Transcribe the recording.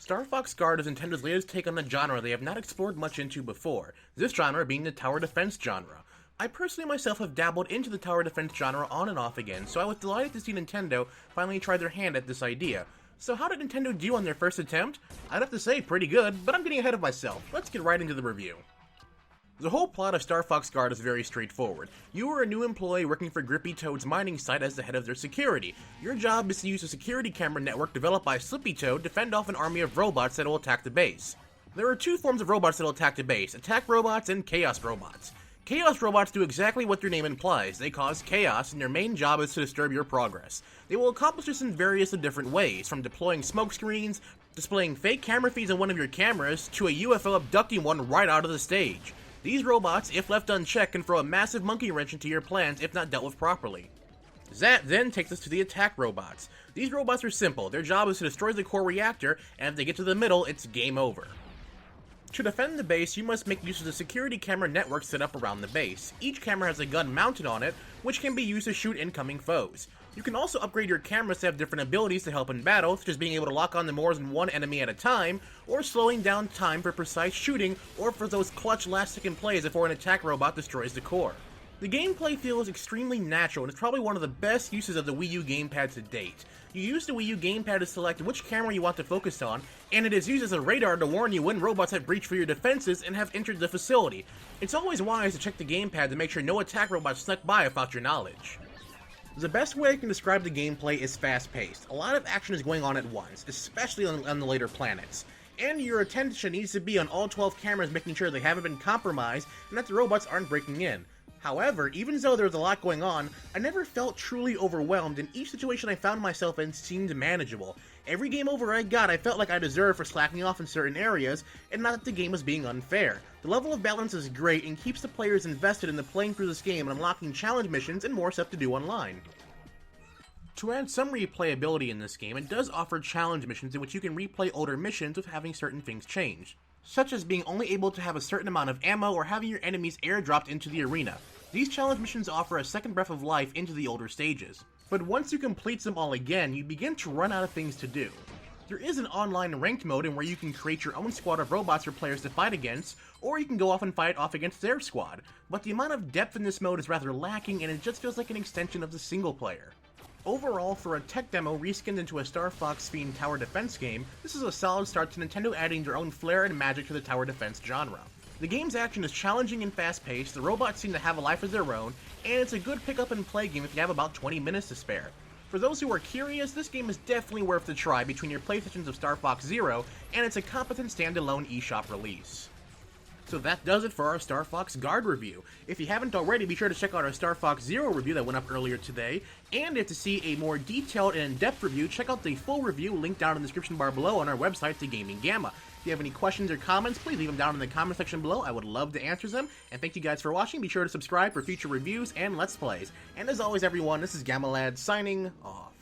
Star Fox Guard is Nintendo's latest take on a genre they have not explored much into before, this genre being the tower defense genre. I personally myself have dabbled into the tower defense genre on and off again, so I was delighted to see Nintendo finally try their hand at this idea. So how did Nintendo do on their first attempt? I'd have to say pretty good, but I'm getting ahead of myself. Let's get right into the review. The whole plot of Star Fox Guard is very straightforward. You are a new employee working for Grippy Toad's mining site as the head of their security. Your job is to use a security camera network developed by Slippy Toad to fend off an army of robots that will attack the base. There are two forms of robots that will attack the base, attack robots and chaos robots. Chaos robots do exactly what their name implies. They cause chaos, and their main job is to disturb your progress. They will accomplish this in various different ways, from deploying smoke screens, displaying fake camera feeds on one of your cameras, to a UFO abducting one right out of the stage. These robots, if left unchecked, can throw a massive monkey wrench into your plans if not dealt with properly. That then takes us to the attack robots. These robots are simple. Their job is to destroy the core reactor, and if they get to the middle, it's game over. To defend the base, you must make use of the security camera network set up around the base. Each camera has a gun mounted on it, which can be used to shoot incoming foes. You can also upgrade your cameras to have different abilities to help in battle, such as being able to lock on to more than one enemy at a time, or slowing down time for precise shooting, or for those clutch last-second plays before an attack robot destroys the core. The gameplay feels extremely natural, and it's probably one of the best uses of the Wii U gamepad to date. You use the Wii U gamepad to select which camera you want to focus on, and it is used as a radar to warn you when robots have breached through your defenses and have entered the facility. It's always wise to check the gamepad to make sure no attack robots snuck by without your knowledge. The best way I can describe the gameplay is fast-paced. A lot of action is going on at once, especially on the later planets. And your attention needs to be on all 12 cameras, making sure they haven't been compromised and that the robots aren't breaking in. However, even though there's a lot going on, I never felt truly overwhelmed, and each situation I found myself in seemed manageable. Every game over I got, I felt like I deserved for slacking off in certain areas, and not that the game was being unfair. The level of balance is great and keeps the players invested in the playing through this game and unlocking challenge missions and more stuff to do online. To add some replayability in this game, it does offer challenge missions in which you can replay older missions with having certain things changed, such as being only able to have a certain amount of ammo or having your enemies airdropped into the arena. These challenge missions offer a second breath of life into the older stages. But once you complete them all again, you begin to run out of things to do. There is an online ranked mode in where you can create your own squad of robots for players to fight against, or you can go off and fight off against their squad, but the amount of depth in this mode is rather lacking and it just feels like an extension of the single player. Overall, for a tech demo reskinned into a Star Fox-themed tower defense game, this is a solid start to Nintendo adding their own flair and magic to the tower defense genre. The game's action is challenging and fast-paced, the robots seem to have a life of their own, and it's a good pick-up-and-play game if you have about 20 minutes to spare. For those who are curious, this game is definitely worth the try between your playstations of Star Fox Zero, and it's a competent standalone eShop release. So that does it for our Star Fox Guard review. If you haven't already, be sure to check out our Star Fox Zero review that went up earlier today, and if to see a more detailed and in-depth review, check out the full review linked down in the description bar below on our website, The Gaming Gamma. If you have any questions or comments, please leave them down in the comment section below. I would love to answer them, and thank you guys for watching. Be sure to subscribe for future reviews and Let's Plays. And as always, everyone, this is GammaLad signing off.